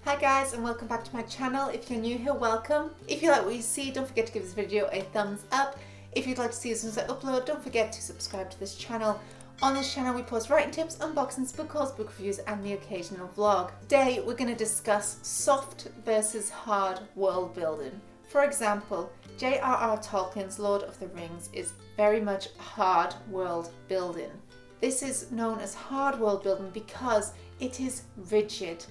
Hi guys, and welcome back to my channel. If you're new here, welcome. If you like what you see, don't forget to give this video a thumbs up. If you'd like to see as soon as I upload, don't forget to subscribe to this channel. On this channel we post writing tips, unboxings, book hauls, book reviews and the occasional vlog. Today we're going to discuss soft versus hard world building. For example, J.R.R. Tolkien's Lord of the Rings is very much hard world building. This is known as hard world building because it is rigid.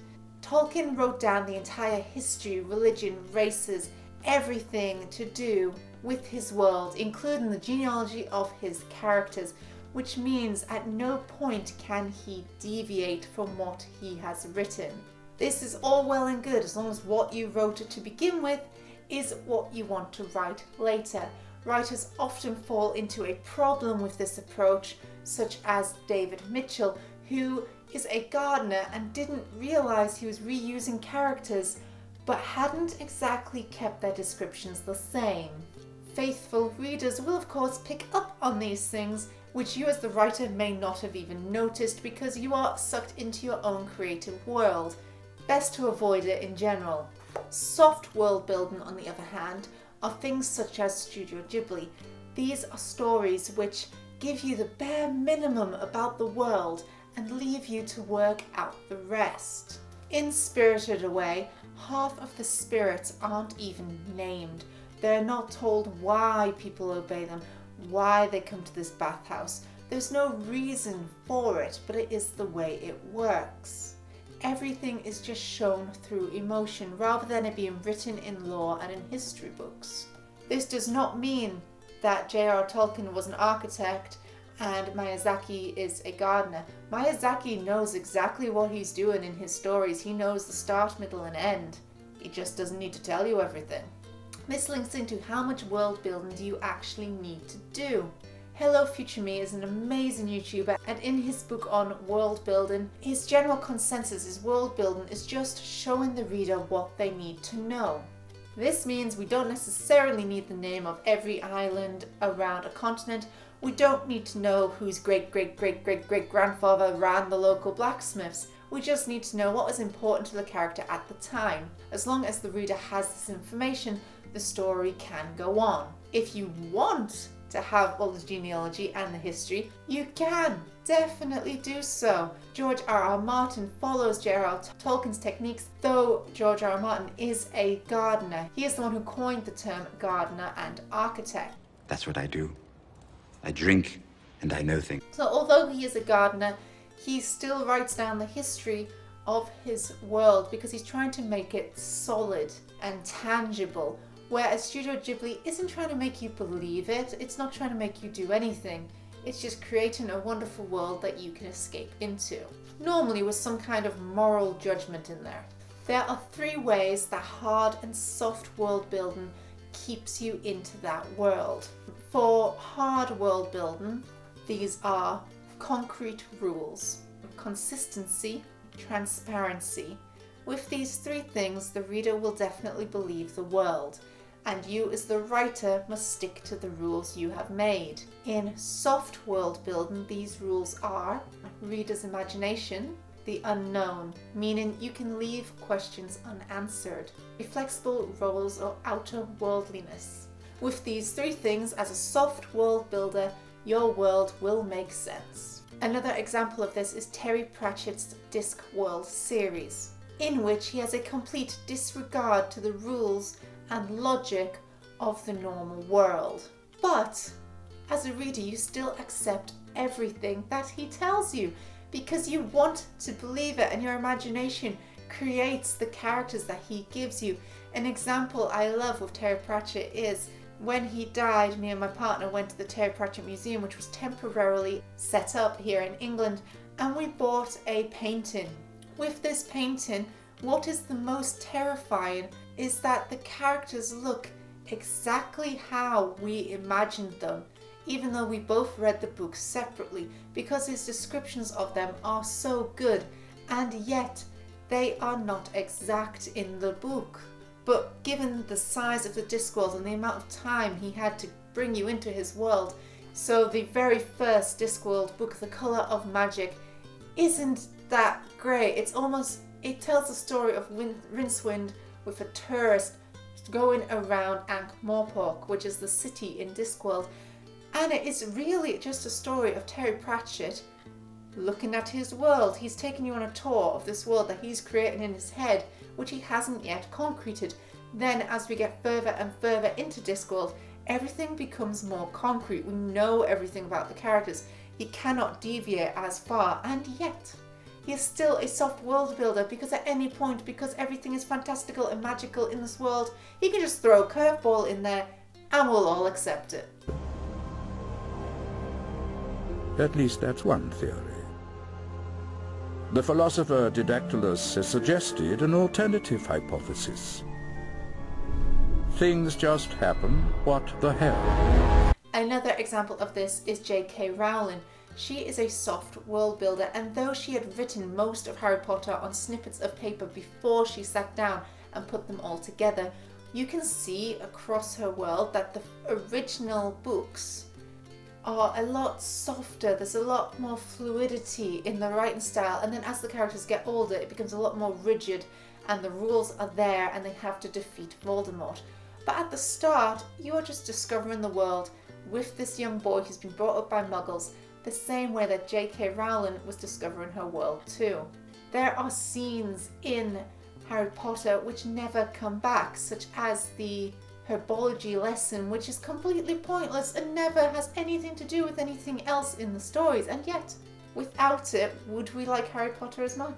Tolkien wrote down the entire history, religion, races, everything to do with his world, including the genealogy of his characters, which means at no point can he deviate from what he has written. This is all well and good as long as what you wrote to begin with is what you want to write later. Writers often fall into a problem with this approach, such as David Mitchell, who is a gardener and didn't realize he was reusing characters but hadn't exactly kept their descriptions the same. Faithful readers will of course pick up on these things, which you as the writer may not have even noticed because you are sucked into your own creative world. Best to avoid it in general. Soft world building, on the other hand, are things such as Studio Ghibli. These are stories which give you the bare minimum about the world and leave you to work out the rest. In Spirited Away, half of the spirits aren't even named. They're not told why people obey them, why they come to this bathhouse. There's no reason for it, but it is the way it works. Everything is just shown through emotion rather than it being written in lore and in history books. This does not mean that J.R.R. Tolkien was an architect and Miyazaki is a gardener. Miyazaki knows exactly what he's doing in his stories. He knows the start, middle and end. He just doesn't need to tell you everything. This links into how much world building do you actually need to do. Hello Future Me is an amazing YouTuber, and in his book on world building, his general consensus is world building is just showing the reader what they need to know. This means we don't necessarily need the name of every island around a continent. We don't need to know whose great-great-great-great-great-grandfather ran the local blacksmiths. We just need to know what was important to the character at the time. As long as the reader has this information, the story can go on. If you want to have all the genealogy and the history, you can definitely do so. George R.R.Martin follows J.R.R. Tolkien's techniques, though George R.R. Martin is a gardener. He is the one who coined the term gardener and architect. That's what I do. I drink and I know things. So although he is a gardener, he still writes down the history of his world because he's trying to make it solid and tangible. Whereas Studio Ghibli isn't trying to make you believe it, it's not trying to make you do anything. It's just creating a wonderful world that you can escape into. Normally with some kind of moral judgment in there. There are three ways that hard and soft world building keeps you into that world. For hard world building, these are concrete rules, consistency, transparency. With these three things, the reader will definitely believe the world, and you as the writer must stick to the rules you have made. In soft world building, these rules are reader's imagination, the unknown, meaning you can leave questions unanswered, flexible roles or outer worldliness. With these three things, as a soft world builder, your world will make sense. Another example of this is Terry Pratchett's Discworld series, in which he has a complete disregard to the rules and logic of the normal world. But as a reader, you still accept everything that he tells you because you want to believe it and your imagination creates the characters that he gives you. An example I love with Terry Pratchett is when he died, me and my partner went to the Terry Pratchett Museum, which was temporarily set up here in England, and we bought a painting. With this painting, what is the most terrifying is that the characters look exactly how we imagined them, even though we both read the book separately, because his descriptions of them are so good, and yet they are not exact in the book. But given the size of the Discworld and the amount of time he had to bring you into his world, so the very first Discworld book, The Colour of Magic, isn't that great. It's almost It tells the story of Rincewind with a tourist going around Ankh-Morpork, which is the city in Discworld. And it is really just a story of Terry Pratchett looking at his world. He's taking you on a tour of this world that he's creating in his head, which he hasn't yet concreted. Then as we get further and further into Discworld, everything becomes more concrete. We know everything about the characters. He cannot deviate as far, and yet he is still a soft world builder, because at any point, because everything is fantastical and magical in this world, he can just throw a curveball in there and we'll all accept it. At least that's one theory. The philosopher Didactylus has suggested an alternative hypothesis. Things just happen. What the hell? Another example of this is J.K. Rowling. She is a soft world builder, and though she had written most of Harry Potter on snippets of paper before she sat down and put them all together, you can see across her world that the original books are a lot softer. There's a lot more fluidity in the writing style, and then as the characters get older it becomes a lot more rigid, and the rules are there and they have to defeat Voldemort. But at the start you are just discovering the world with this young boy who's been brought up by muggles, the same way that J.K. Rowling was discovering her world too. There are scenes in Harry Potter which never come back, such as the herbology lesson, which is completely pointless and never has anything to do with anything else in the stories, and yet without it, would we like Harry Potter as much?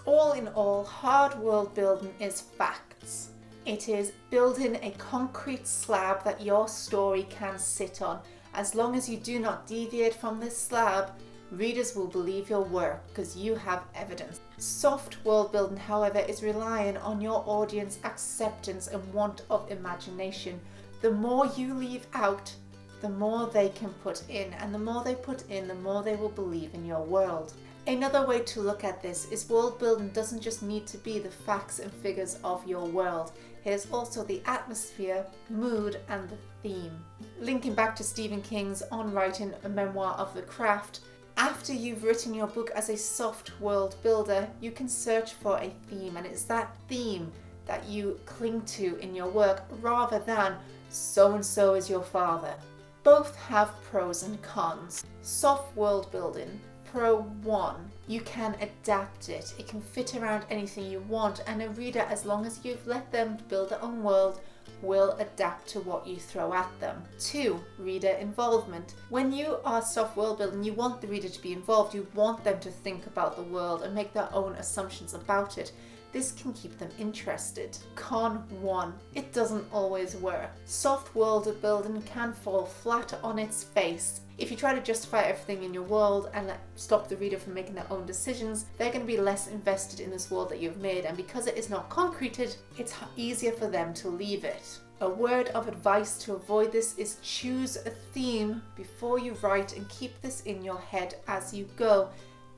All in all, hard world building is facts. It is building a concrete slab that your story can sit on. As long as you do not deviate from this slab, readers will believe your work because you have evidence. Soft world building, however, is relying on your audience acceptance and want of imagination. The more you leave out, the more they can put in, and the more they put in, the more they will believe in your world. Another way to look at this is world building doesn't just need to be the facts and figures of your world. It is also the atmosphere, mood, and the theme. Linking back to Stephen King's On Writing a Memoir of the Craft, after you've written your book as a soft world builder, you can search for a theme, and it's that theme that you cling to in your work rather than so-and-so is your father. Both have pros and cons. Soft world building. Pro 1, you can adapt it. It can fit around anything you want, and a reader, as long as you've let them build their own world, will adapt to what you throw at them. 2, reader involvement. When you are soft world building, you want the reader to be involved. You want them to think about the world and make their own assumptions about it. This can keep them interested. Con 1, it doesn't always work. Soft world building can fall flat on its face. If you try to justify everything in your world and stop the reader from making their own decisions, they're going to be less invested in this world that you've made, and because it is not concreted, it's easier for them to leave it. A word of advice to avoid this is choose a theme before you write and keep this in your head as you go.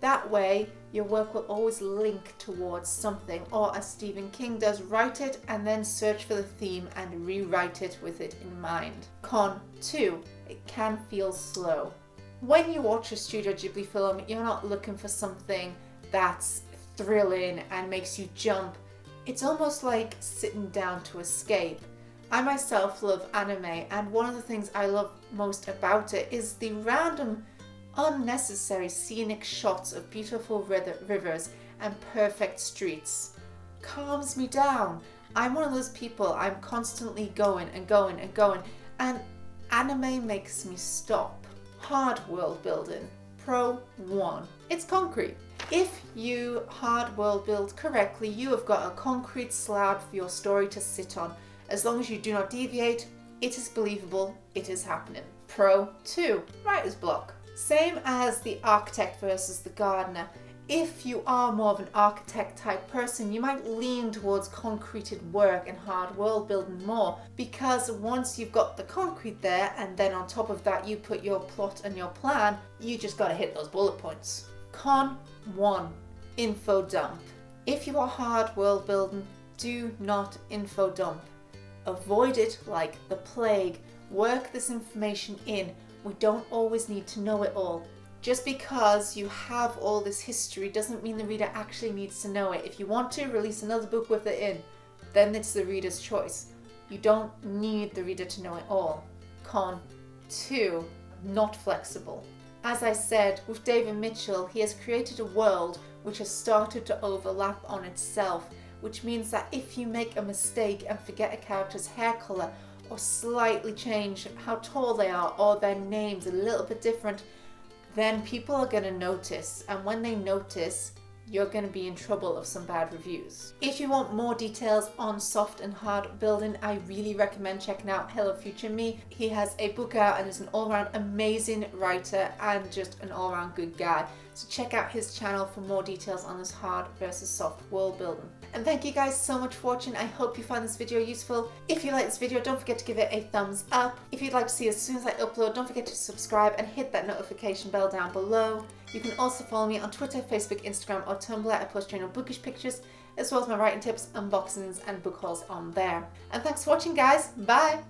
That way, your work will always link towards something, or as Stephen King does, write it and then search for the theme and rewrite it with it in mind. Con 2, it can feel slow. When you watch a Studio Ghibli film, you're not looking for something that's thrilling and makes you jump. It's almost like sitting down to escape. I myself love anime, and one of the things I love most about it is the random unnecessary scenic shots of beautiful rivers and perfect streets. Calms me down. I'm one of those people, I'm constantly going and going and going, and anime makes me stop. Hard world building. Pro 1, it's concrete. If you hard world build correctly, you have got a concrete slab for your story to sit on. As long as you do not deviate, it is believable, it is happening. Pro 2, writer's block. Same as the architect versus the gardener. If you are more of an architect type person, you might lean towards concreted work and hard world building more, because once you've got the concrete there and then on top of that you put your plot and your plan, you just got to hit those bullet points. Con 1, info dump. If you are hard world building, do not info dump. Avoid it like the plague. Work this information in. We don't always need to know it all. Just because you have all this history doesn't mean the reader actually needs to know it. If you want to release another book with it in, then it's the reader's choice. You don't need the reader to know it all. Con 2, not flexible. As I said, with David Mitchell, he has created a world which has started to overlap on itself, which means that if you make a mistake and forget a character's hair colour, or slightly change how tall they are, or their names a little bit different, then people are going to notice, and when they notice, you're going to be in trouble of some bad reviews. If you want more details on soft and hard building, I really recommend checking out Hello Future Me. He has a book out and is an all-round amazing writer and just an all-round good guy. So check out his channel for more details on this hard versus soft world building. And thank you guys so much for watching. I hope you found this video useful. If you like this video, don't forget to give it a thumbs up. If you'd like to see as soon as I upload, don't forget to subscribe and hit that notification bell down below. You can also follow me on Twitter, Facebook, Instagram, or Tumblr. I post general bookish pictures, as well as my writing tips, unboxings, and book hauls on there. And thanks for watching, guys. Bye!